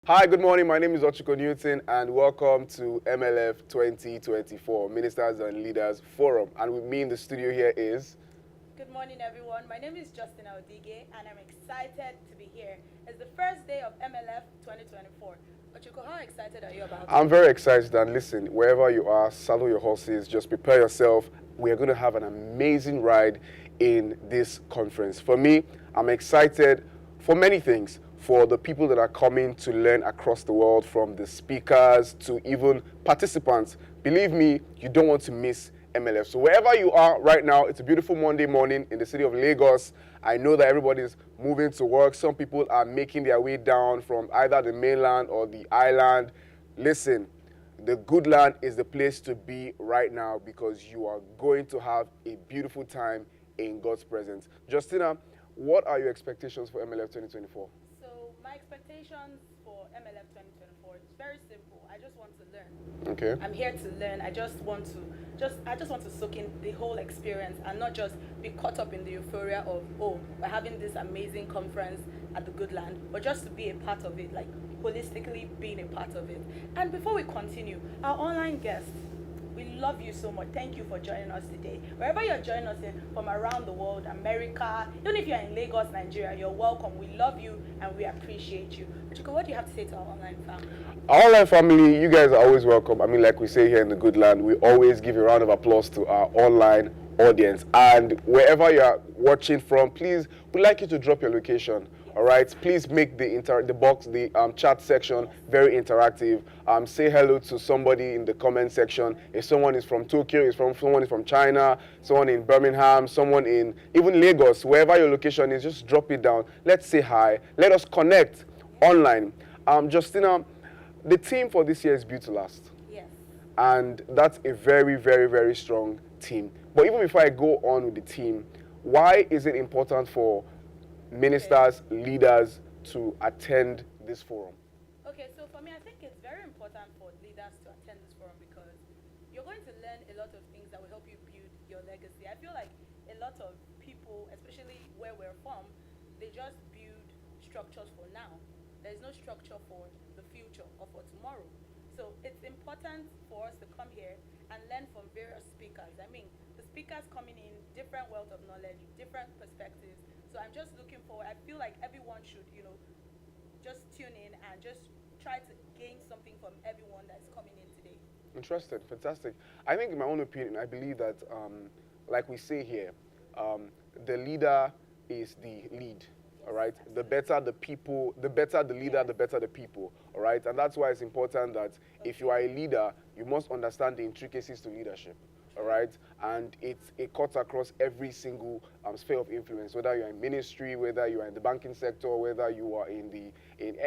Hi, good morning. My name is Ochuko Newton, and welcome to MLF 2024 Ministers and Leaders Forum. And with me in the studio here is... Good morning, everyone. My name is Justin Aldige, and I'm excited to be here. It's the first day of MLF 2024. Ochuko, how excited are you about I'm it? very excited, and listen, wherever you are, saddle your horses, just prepare yourself. We are going to have an amazing ride in this conference. For me, I'm excited for many things. For the people that are coming to learn across the world, from the speakers to even participants. Believe me, you don't want to miss MLF. So wherever you are right now, it's a beautiful Monday morning in the city of Lagos. I know that everybody's moving to work. Some people are making their way down from either the mainland or the island. Listen, the good land is the place to be right now because you are going to have a beautiful time in God's presence. Justina, what are your expectations for MLF 2024? So, my expectations for MLF 2024 is very simple. I just want to learn. Okay. I'm here to learn. I just want to soak in the whole experience and not just be caught up in the euphoria of, oh, we're having this amazing conference at the Good Land, but just to be a part of it, like holistically being a part of it. And before we continue, our online guests, we love you so much. Thank you for joining us today. Wherever you're joining us in from around the world, America, even if you're in Lagos, Nigeria, you're welcome. We love you and we appreciate you. Chiko, what do you have to say to our online family? Our online family, you guys are always welcome. I mean, like we say here in the Good Land, we always give a round of applause to our online audience. And wherever you are watching from, please, we'd like you to drop your location. All right, please make the chat section very interactive. Say hello to somebody in the comment section. If someone is from Tokyo, someone is from China, someone in Birmingham, someone in even Lagos, wherever your location is, just drop it down. Let's say hi. Let us connect online. Justina, the team for this year is Built to Last. Yes. And that's a very, very, very strong team. But even before I go on with the team, why is it important for ministers, leaders to attend this forum? Okay, so for me, I think it's very important for leaders to attend this forum because you're going to learn a lot of things that will help you build your legacy. I feel like a lot of people, especially where we're from, they just build structures for now. There's no structure for the future or for tomorrow. So it's important for us to come here and learn from various speakers. I mean, the speakers coming in, different wealth of knowledge, different perspectives. So I'm just looking forward. I feel like everyone should, just tune in and just try to gain something from everyone that's coming in today. Interesting, fantastic. I think, in my own opinion, I believe that, like we say here, the leader is the lead. All right. The better the people, the better the leader, the better the people. All right. And that's why it's important that if you are a leader, you must understand the intricacies to leadership. All right. And it cuts across every single sphere of influence, whether you're in ministry, whether you are in the banking sector, whether you are in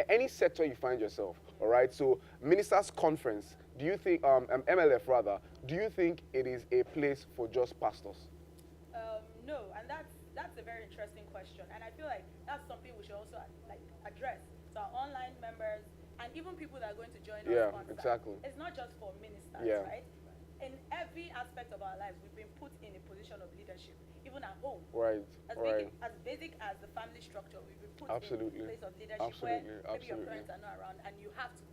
any sector you find yourself. All right. So, Ministers' Conference, do you think, MLF rather, do you think it is a place for just pastors? No, and that's a very interesting question, and I feel like that's something we should also like address to our online members and even people that are going to join Yeah, us on site. exactly. It's not just for ministers, Yeah. right? In every aspect of our lives, we've been put in a position of leadership, even at home. Right, right. As basic as the family structure, we've been put Absolutely. in a place of leadership Absolutely, where maybe your absolutely. parents are not around, and you have to,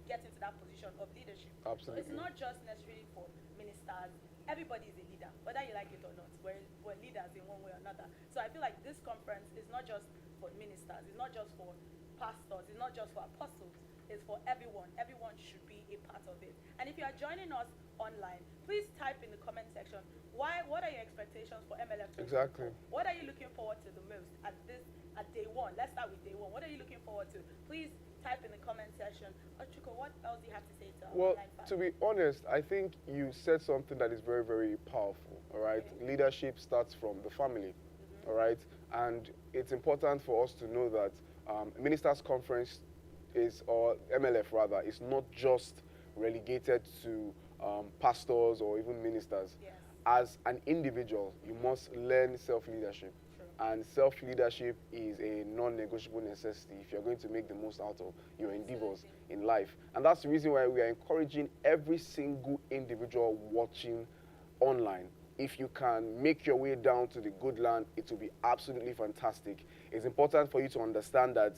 get into that position of leadership. So it's Absolutely. not just necessarily for ministers. Everybody is a leader, whether you like it or not. We're leaders in one way or another. So I feel like this conference is not just for ministers. It's not just for pastors. It's not just for apostles. It's for everyone. Everyone should be a part of it. And if you are joining us online, please type in the comment section what are your expectations for MLF? Exactly. What are you looking forward to the most at day one? Let's start with day one. What are you looking forward to? Please type in the comment section. Ochuko, what else do you have to say to our Well, online fans? to be honest, I think you said something that is very, very powerful. All right. Okay. Leadership starts from the family. All right. And it's important for us to know that Ministers' Conference or MLF rather, is not just relegated to pastors or even ministers. Yes. As an individual, you must learn self-leadership. True. And self-leadership is a non-negotiable necessity if you're going to make the most out of your endeavors in life. And that's the reason why we are encouraging every single individual watching online. If you can make your way down to the Good Land, it will be absolutely fantastic. It's important for you to understand that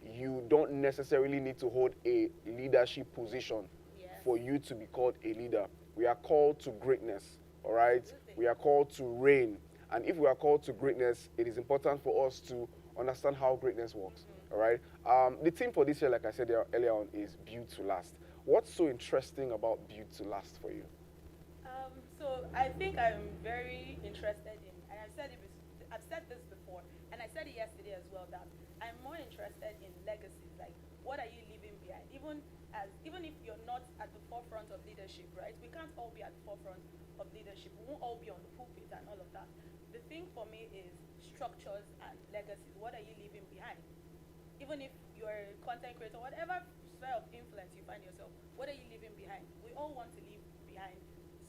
you don't necessarily need to hold a leadership position Yes. for you to be called a leader. We are called to greatness, all right? Absolutely. We are called to reign. And if we are called to greatness, it is important for us to understand how greatness works, all right? The theme for this year, like I said earlier on, is built to last. What's so interesting about built to last for you? So I think I'm very interested in, and I've said this before, and I said it yesterday as well, that I'm more interested in legacies. Like, what are you leaving behind? Even if you're not at the forefront of leadership, right? We can't all be at the forefront of leadership. We won't all be on the pulpit and all of that. The thing for me is structures and legacies. What are you leaving behind? Even if you're a content creator, whatever sphere of influence you find yourself, what are you leaving behind? We all want to leave behind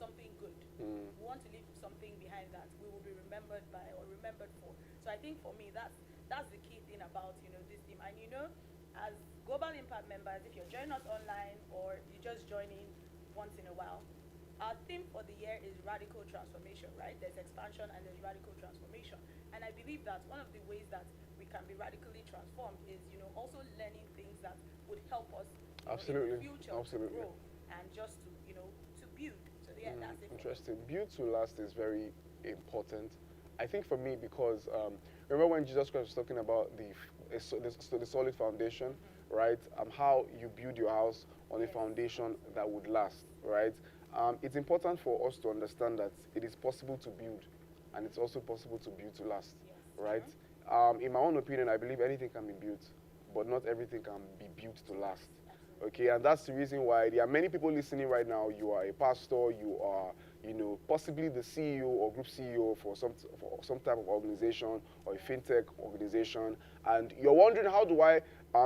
something good. We want to leave something behind that we will be remembered by or remembered for. So I think for me, that's the key thing about this team. And as Global Impact members, if you're joining us online or you're just joining once in a while, our theme for the year is radical transformation, right? There's expansion and there's radical transformation. And I believe that one of the ways that we can be radically transformed is, also learning things that would help us Absolutely. in the future Absolutely. to grow and just to build. So yeah, that's it. For me. Interesting. Build to last is very important. I think for me, because remember when Jesus Christ was talking about the solid foundation, right? How you build your house on a Yes. foundation that would last, right? It's important for us to understand that it is possible to build, and it's also possible to build to last, Yes. right? In my own opinion, I believe anything can be built, but not everything can be built to last. Okay, and that's the reason why there are many people listening right now. You are a pastor, you are, possibly the CEO or group CEO for some type of organization or a fintech organization, and you're wondering, how do I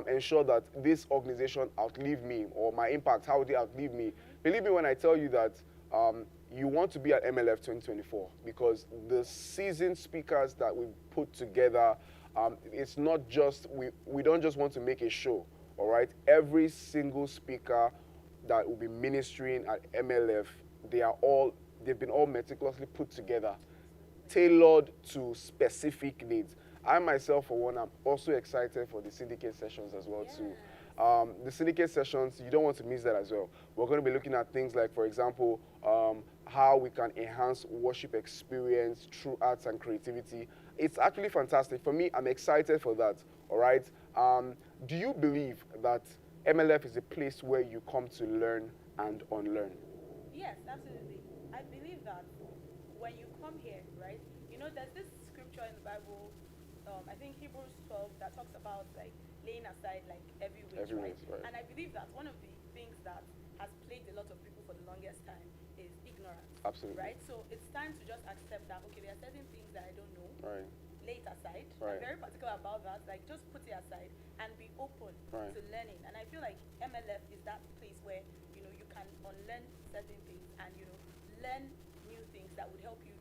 ensure that this organization outlive me, or my impact, how would they outlive me? Believe me when I tell you that you want to be at MLF 2024, because the seasoned speakers that we put together, it's not just, we don't just want to make a show. All right, every single speaker that will be ministering at MLF, they've been all meticulously put together, tailored to specific needs. I myself, for one, I'm also excited for the syndicate sessions as well too. The syndicate sessions, you don't want to miss that as well. We're going to be looking at things like, for example, how we can enhance worship experience through arts and creativity. It's actually fantastic. For me, I'm excited for that, all right? Do you believe that MLF is a place where you come to learn and unlearn? Yes, absolutely. I believe that when you come here, right, there's this scripture in the Bible, I think Hebrews 12, that talks about like laying aside like every weight, right? Right. And I believe that one of the things that has plagued a lot of people for the longest time is ignorance. Absolutely. Right? So it's time to just accept that, okay, there are certain things that I don't know. Right. Lay it aside. Right. I'm very particular about that. Like, just put it aside and be open Right. to learning. And I feel like MLF is that place where you can unlearn certain things and learn new things that would help you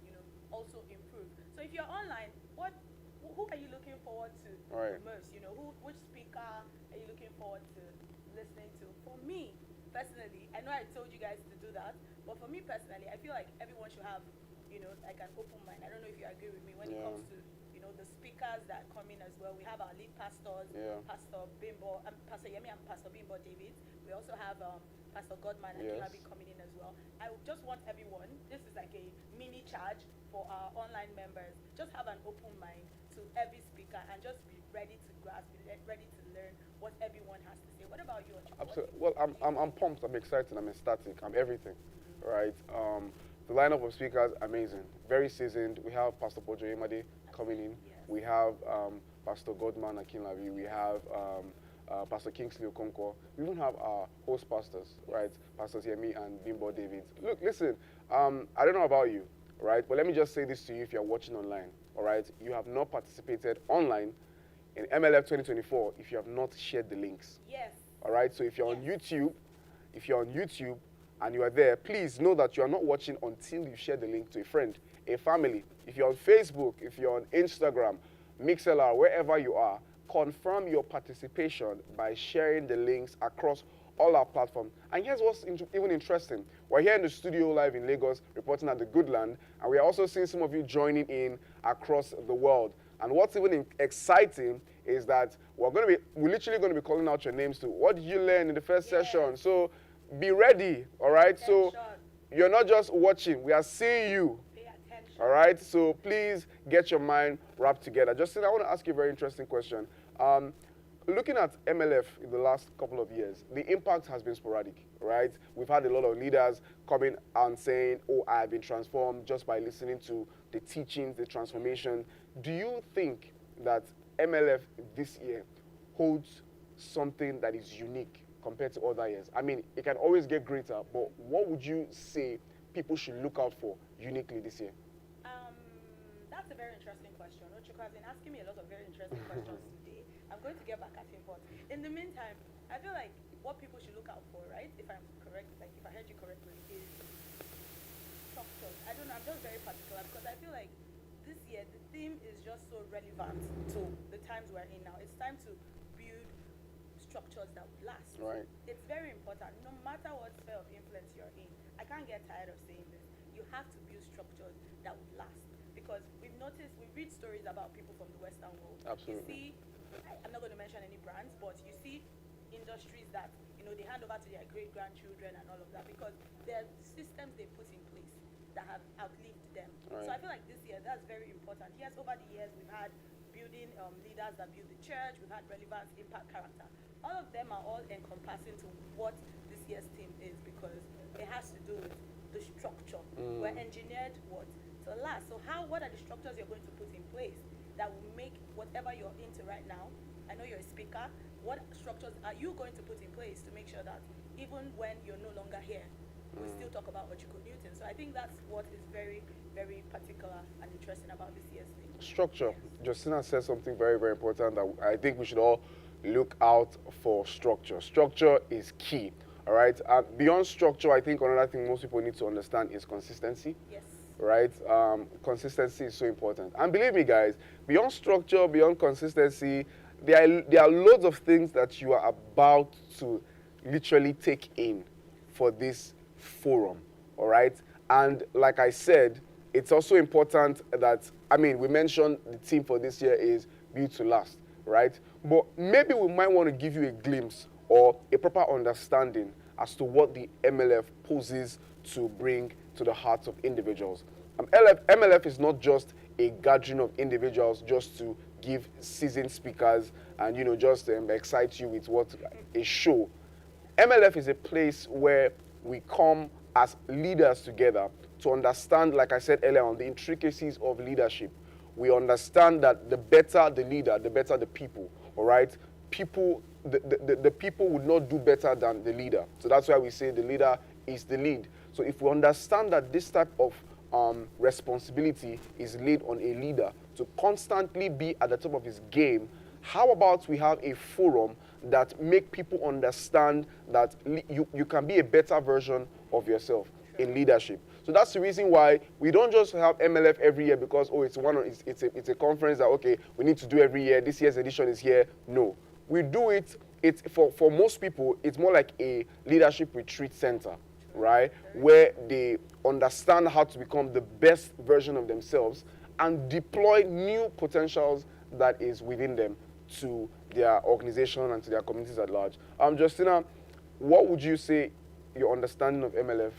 also improve. So if you're online, who are you looking forward to Right. most? Which speaker are you looking forward to listening to? For me personally, I know I told you guys to do that, but for me personally, I feel like everyone should have like an open mind. I don't know if you agree with me when it Yeah. comes to the speakers that come in as well. We have our lead pastors, Yeah. Pastor Bimbo, Pastor Yemi and Pastor Bimbo David. We also have Pastor Godman and Yes. Kilabi coming in as well. I would just want everyone, this is like a mini charge for our online members. Just have an open mind to every speaker and just be ready to grasp, ready to learn what everyone has to say. What about you, Ochu? Absolutely. Well, I'm pumped. I'm excited. I'm ecstatic. I'm everything, right? The lineup of speakers, amazing. Very seasoned. We have Pastor Pojo Yemade coming in. Yes. We have Pastor Godman Akinlavi. We have Pastor Kingsley Okonkwo. We even have our host pastors, right? Pastors Yemi and Bimbo David. Look, listen, I don't know about you, right? But let me just say this to you if you're watching online, all right? You have not participated online in MLF 2024 if you have not shared the links. Yes. All right, so if you're on YouTube, and you are there, please know that you are not watching until you share the link to a friend, a family. If you're on Facebook, if you're on Instagram, MixLR, wherever you are, confirm your participation by sharing the links across all our platforms. And here's what's even interesting. We're here in the studio live in Lagos, reporting at the Goodland, and we're also seeing some of you joining in across the world. And what's even exciting is that we're literally going to be calling out your names to what did you learn in the first session. So be ready, all right? So you're not just watching, we are seeing you. Pay attention. All right, so please get your mind wrapped together. Justin, I want to ask you a very interesting question. Looking at MLF in the last couple of years, the impact has been sporadic, right? We've had a lot of leaders coming and saying, oh, I've been transformed just by listening to the teachings, the transformation. Do you think that MLF this year holds something that is unique compared to other years? I mean, it can always get greater, but what would you say people should look out for uniquely this year? That's a very interesting question. Ochuka has been asking me a lot of very interesting questions today. I'm going to get back at him, but in the meantime, I feel like what people should look out for, right? If I'm correct, like if I heard you correctly, is structures. I don't know, I'm just very particular because I feel like this year the theme is just so relevant to the times we're in now. It's time to build structures that would last. Right. It's very important. No matter what sphere of influence you're in, I can't get tired of saying this. You have to build structures that would last. Because we've noticed, we read stories about people from the Western world. Absolutely. You see, I'm not going to mention any brands, but you see industries that, you know, they hand over to their great-grandchildren and all of that because there are systems they put in place that have outlived them. Right. So I feel like this year, that's very important. Yes, over the years, we've had building leaders that build the church, we've had relevance, impact, character. All of them are all encompassing to what this year's theme is because it has to do with the structure. We're engineered what? To last. So what are the structures you're going to put in place that will make whatever you're into right now? I know you're a speaker. What structures are you going to put in place to make sure that even when you're no longer here, we still talk about Ochiko Newton? So I think that's what is very, very particular and interesting about this year's thing. Structure. Yes. Justina said something very, very important that I think we should all look out for structure. Structure is key. All right. Beyond structure, I think another thing most people need to understand is consistency. Yes. Right? Consistency is so important. And believe me, guys, beyond structure, beyond consistency, there are loads of things that you are about to literally take in for this forum. All right? And like I said, it's also important that, I mean, we mentioned the theme for this year is build to last, right? But maybe we might want to give you a glimpse or a proper understanding as to what the MLF poses to bring to the hearts of individuals. MLF is not just a gathering of individuals just to give seasoned speakers and, you know, just excite you with what a show. MLF is a place where we come as leaders together to understand, like I said earlier on, the intricacies of leadership. We understand that the better the leader, the better the people, all right? The people would not do better than the leader. So that's why we say the leader is the lead. So if we understand that this type of responsibility is laid on a leader to constantly be at the top of his game, how about we have a forum that make people understand that you can be a better version of yourself in leadership. So that's the reason why we don't just have MLF every year because, oh, it's a conference that, okay, we need to do every year. This year's edition is here. No. We do it, for most people, it's more like a leadership retreat center, right? Where they understand how to become the best version of themselves and deploy new potentials that is within them to their organization and to their communities at large. Justina, what would you say your understanding of MLF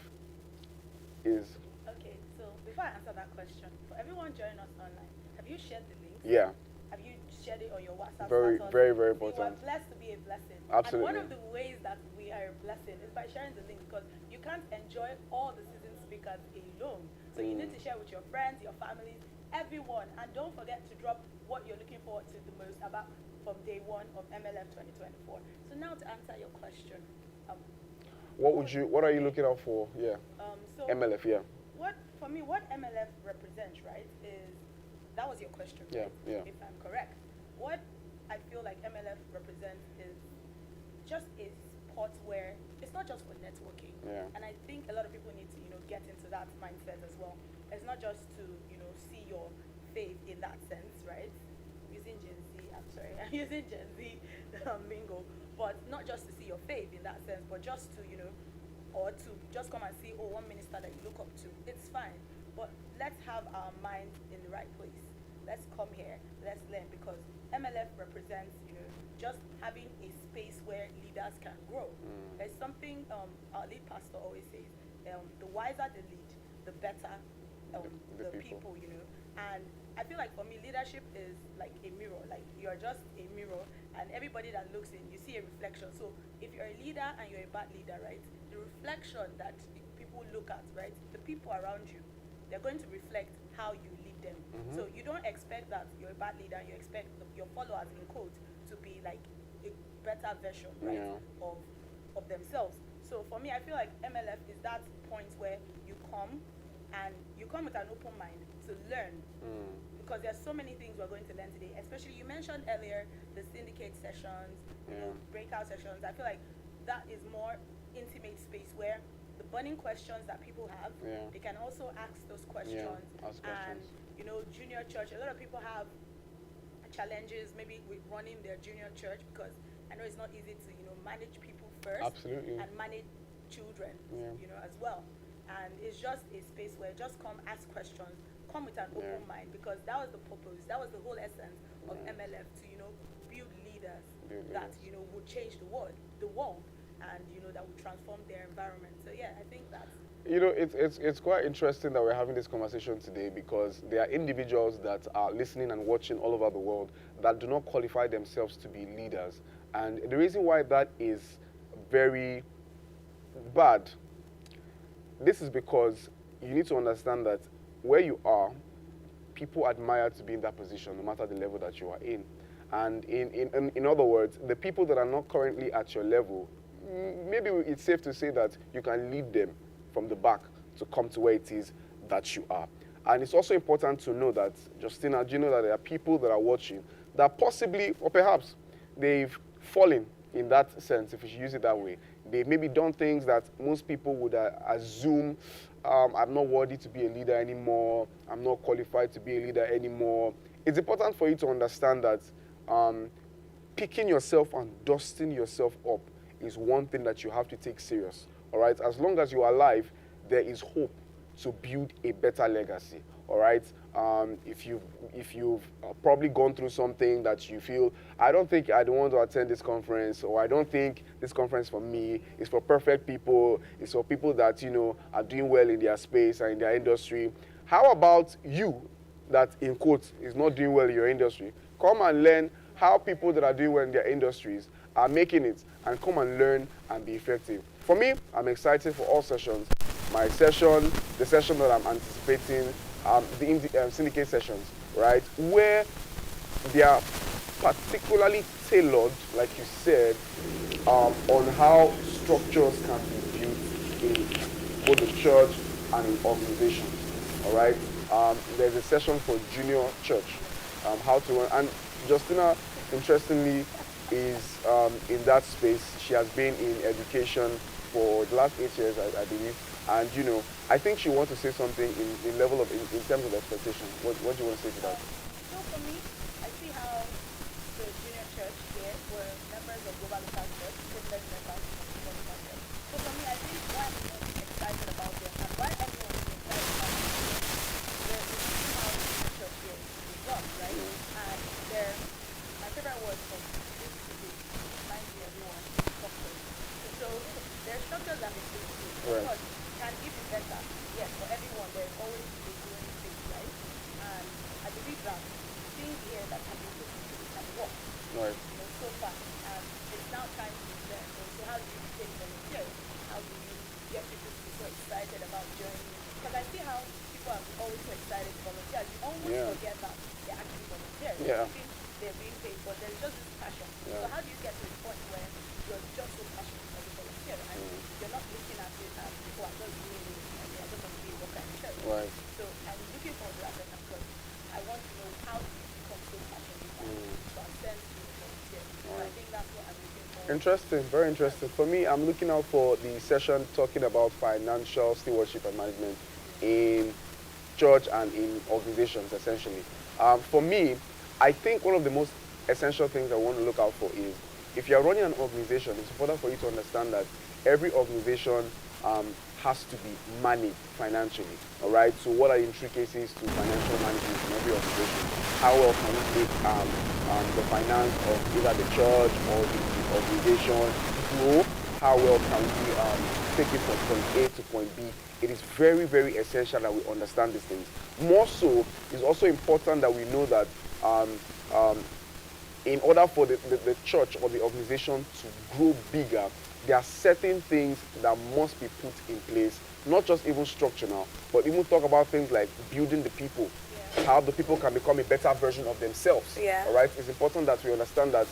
is? Okay, so before I answer that question, for everyone joining us online, have you shared the link? Yeah. Have you shared it on your WhatsApp Very, status? very, very See, important. we're blessed to be a blessing. Absolutely. And one of the ways that we are a blessing is by sharing the link because you can't enjoy all the seasoned speakers alone. So you need to share with your friends, your families, everyone. And don't forget to drop what you're looking forward to the most about from day one of MLF 2024. So now to answer your question. What are you looking out for? Yeah. So MLF, yeah. For me, what MLF represents, right, is, that was your question, Yeah, right? yeah. If I'm correct. What I feel like MLF represents is just a spot where it's not just for networking. Yeah. And I think a lot of people need to, get into that mindset as well. It's not just to, see your faith in that sense, right? Using Gen Z, I'm sorry, I'm using Gen Z lingo, but not just to see your faith in that sense, but just to, or to just come and see, one minister that you look up to. It's fine, but let's have our minds in the right place. let's come here, let's learn, because MLF represents, just having a space where leaders can grow. There's something our lead pastor always says, the wiser the lead, the better The the people. people. And I feel like for me, leadership is like a mirror. Like you're just a mirror, and everybody that looks in, you see a reflection. So if you're a leader and you're a bad leader, right, the reflection that the people look at, right, the people around you, they're going to reflect how you lead them. So you don't expect that you're a bad leader, and you expect your followers, in quotes, to be like a better version, right, Yeah. of themselves. So for me, I feel like MLF is that point where you come, and you come with an open mind to learn, because there's so many things we're going to learn today. Especially, you mentioned earlier the syndicate sessions, Yeah. breakout sessions. I feel like that is more intimate space where the burning questions that people have, Yeah. they can also ask those questions. Ask And questions. junior church, a lot of people have challenges maybe with running their junior church, because I know it's not easy to manage people first, Absolutely. and manage children, Yeah. as well. And it's just a space where just come ask questions, come with an Yeah. open mind, because that was the purpose, that was the whole essence of Yeah. MLF, to build leaders Build that leaders. would change the world, and that would transform their environment. So yeah, I think that's It's quite interesting that we're having this conversation today, because there are individuals that are listening and watching all over the world that do not qualify themselves to be leaders. And the reason why that is very bad, this is because you need to understand that where you are, people admire to be in that position, no matter the level that you are in. And in other words, the people that are not currently at your level, maybe it's safe to say that you can lead them from the back to come to where it is that you are. And it's also important to know that, Justina, do you know that there are people that are watching that possibly, or perhaps, they've fallen in that sense, if we should use it that way. They've maybe done things that most people would assume, I'm not worthy to be a leader anymore, I'm not qualified to be a leader anymore. It's important for you to understand that picking yourself and dusting yourself up is one thing that you have to take serious. All right, as long as you are alive, there is hope to build a better legacy. All right, if you've probably gone through something that you feel, I don't think I don't want to attend this conference, or I don't think this conference for me is for perfect people, it's for people that are doing well in their space and in their industry. How about you that, in quotes, is not doing well in your industry? Come and learn how people that are doing well in their industries are making it, and come and learn and be effective. For me, I'm excited for all sessions. My session, the session that I'm anticipating, the syndicate sessions, right, where they are particularly tailored, like you said, on how structures can be built in both the church and in organizations. All right, there's a session for junior church, how to run. And Justina, interestingly, is in that space. She has been in education for the last 8 years, I believe. And I think she wants to say something in level of in terms of expectation. What do you want to say to that? So for me, I see how the junior church here were members of Global Local Church, privileged members of Global Local Church. So for me, I think why I'm most excited about them, and why everyone is excited about them, is the see how the junior church here is run, right? And they're, my favorite word from this to this, mind you everyone, structures. So there are structures that make things good. Of Right. course, can it be better? Yes, for everyone, there's always a growing phase, right? And I believe that the things here that have been put into it can work, Right. so far. And it's now time to learn. So how do you take volunteers? How do you get people to be so excited about joining? Because I see how people are always so excited to volunteer. You almost Yeah. forget that they're actually volunteers. Yeah. You think they're being paid, but there's just this passion. Yeah. So how do you get to the point where you're just so passionate as a volunteer, and you're not looking at it as people are just doing it and they're just going to be a worker in church. Right. So I'm looking forward to that session, because I want to know how do you become so passionate and transcend to the volunteer. So I think that's what I'm looking for. Interesting, very interesting. For me, I'm looking out for the session talking about financial stewardship and management in church and in organizations, essentially. For me, I think one of the most essential things I want to look out for is, if you're running an organization, it's important for you to understand that every organization has to be managed financially. All right. So what are the intricacies to financial management in every organization? how well can we make the finance of either the church or the organization grow, how well can we take it from point A to point B. It is very, very essential that we understand these things. More so, it's also important that we know that in order for the church or the organization to grow bigger, there are certain things that must be put in place, not just even structural, but even talk about things like building the people, how the people can become a better version of themselves. Yeah. All right, it's important that we understand that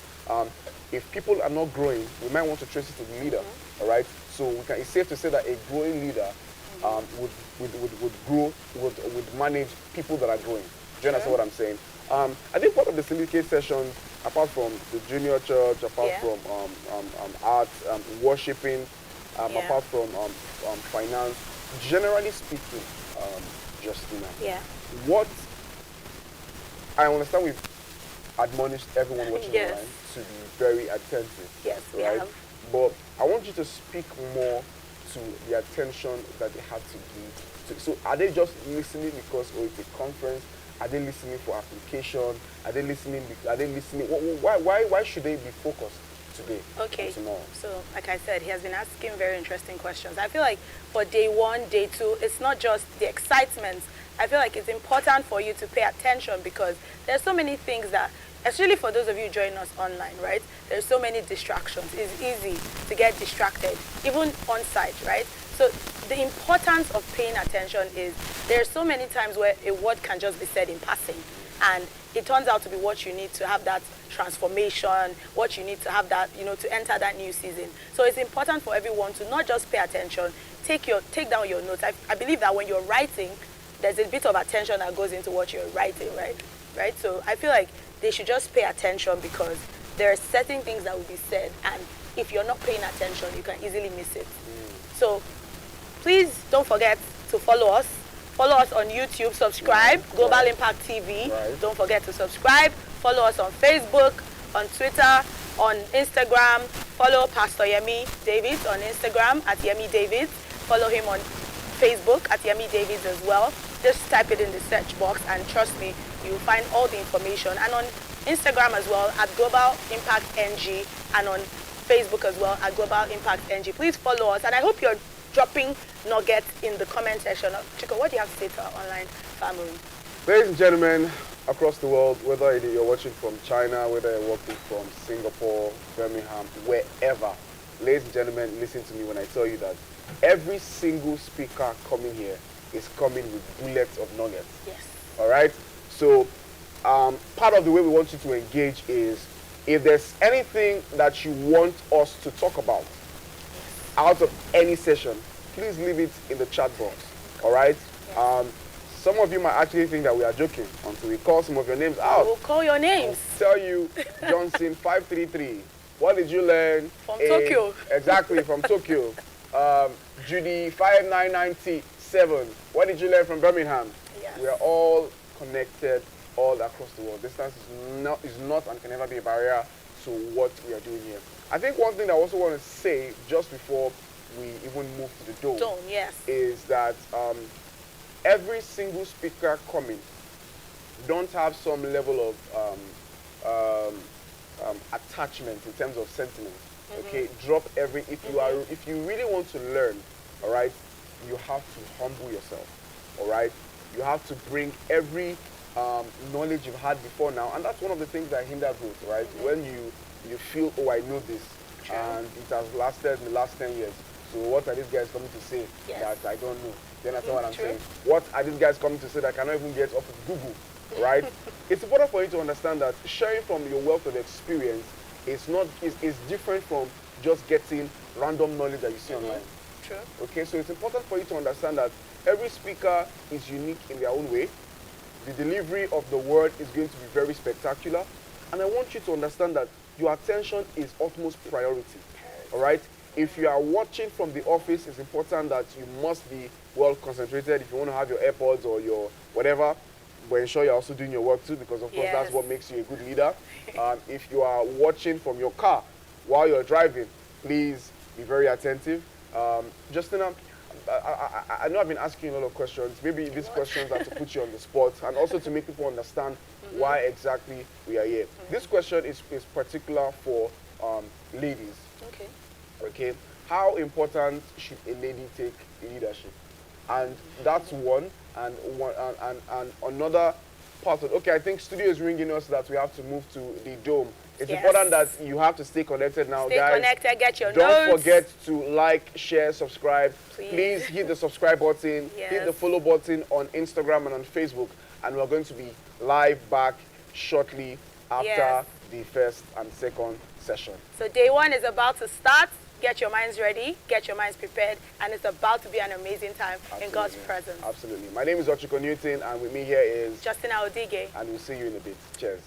if people are not growing, we might want to trace it to the leader. All right, so it's safe to say that a growing leader would grow, would manage people that are growing. Do you understand what I'm saying? I think part of the syndicate sessions, apart from the junior church, apart from art, worshiping, apart from finance, generally speaking, Justina, what I understand, we've admonished everyone watching online to be very attentive. Yes, right? But I want you to speak more to the attention that they have to give. So are they just listening because it's a conference? Are they listening for application? Are they listening? Why should they be focused today? Okay. And tomorrow? So, like I said, he has been asking very interesting questions. I feel like for day one, day two, it's not just the excitement. I feel like it's important for you to pay attention because there's so many things that, especially for those of you joining us online, right? There's so many distractions. It's easy to get distracted, even on site, right? So the importance of paying attention is there's so many times where a word can just be said in passing, and it turns out to be what you need to have that transformation, what you need to have that, to enter that new season. So it's important for everyone to not just pay attention, take down your notes. I believe that when you're writing, there's a bit of attention that goes into what you're writing, right? So I feel like they should just pay attention because there are certain things that will be said, and if you're not paying attention, you can easily miss it. So please don't forget to follow us. Follow us on YouTube, subscribe, Global Impact TV. Don't forget to subscribe. Follow us on Facebook, on Twitter, on Instagram. Follow Pastor Yemi Davids on Instagram at Yemi Davids. Follow him on Facebook at Yemi Davids as well. Just type it in the search box and trust me, you'll find all the information. And on Instagram as well at Global Impact NG, and on Facebook as well at Global Impact NG. Please follow us, and I hope you're dropping nuggets in the comment section. Chico, what do you have to say to our online family? Ladies and gentlemen, across the world, whether you're watching from China, whether you're watching from Singapore, Birmingham, wherever, ladies and gentlemen, listen to me when I tell you that every single speaker coming here is coming with bullets of nuggets. Yes. All right? So part of the way we want you to engage is, if there's anything that you want us to talk about out of any session, please leave it in the chat box. All right? Yes. Some of you might actually think that we are joking until we call some of your names out. We'll call your names. I'll tell you, Johnson 533. What did you learn? From Tokyo. Exactly, from Tokyo. Judy 5997. What did you learn from Birmingham? Yes. We are all connected all across the world. Distance is not and can never be a barrier to what we are doing here. I think one thing I also want to say just before we even move to the dome, is that every single speaker coming don't have some level of attachment in terms of sentiment. Okay, drop if you really want to learn, all right, you have to humble yourself. All right, you have to bring every knowledge you've had before now, and that's one of the things that hinder growth, right? When you feel, oh, I know this, and it has lasted the last 10 years. So what are these guys coming to say that I don't know? You understand what I'm saying? What are these guys coming to say that I cannot even get off of Google, right? It's important for you to understand that sharing from your wealth of experience is different from just getting random knowledge that you see online. True. Okay, so it's important for you to understand that every speaker is unique in their own way. The delivery of the word is going to be very spectacular. And I want you to understand that your attention is utmost priority. All right? If you are watching from the office, it's important that you must be well concentrated. If you want to have your AirPods or your whatever, but ensure you're also doing your work too, because of course that's what makes you a good leader. If you are watching from your car while you're driving, please be very attentive. Justina, I know I've been asking you a lot of questions. Maybe these questions are to put you on the spot and also to make people understand why exactly we are here. This question is particular for ladies. Okay. Okay, how important should a lady take leadership? And that's one. And another part of, okay, I think studio is ringing us that we have to move to the dome. It's Yes. important that you have to stay connected now, Stay guys. connected, get your Don't notes. forget to like, share, subscribe. Please. Please hit the subscribe button, hit Yes. the follow button on Instagram and on Facebook. And we're going to be live back shortly after Yes. the first and second session. So day one is about to start. Get your minds ready, get your minds prepared, and it's about to be an amazing time in God's presence. Absolutely. My name is Ochiko Newton, and with me here is Justin Aodige. and we'll see you in a bit. Cheers.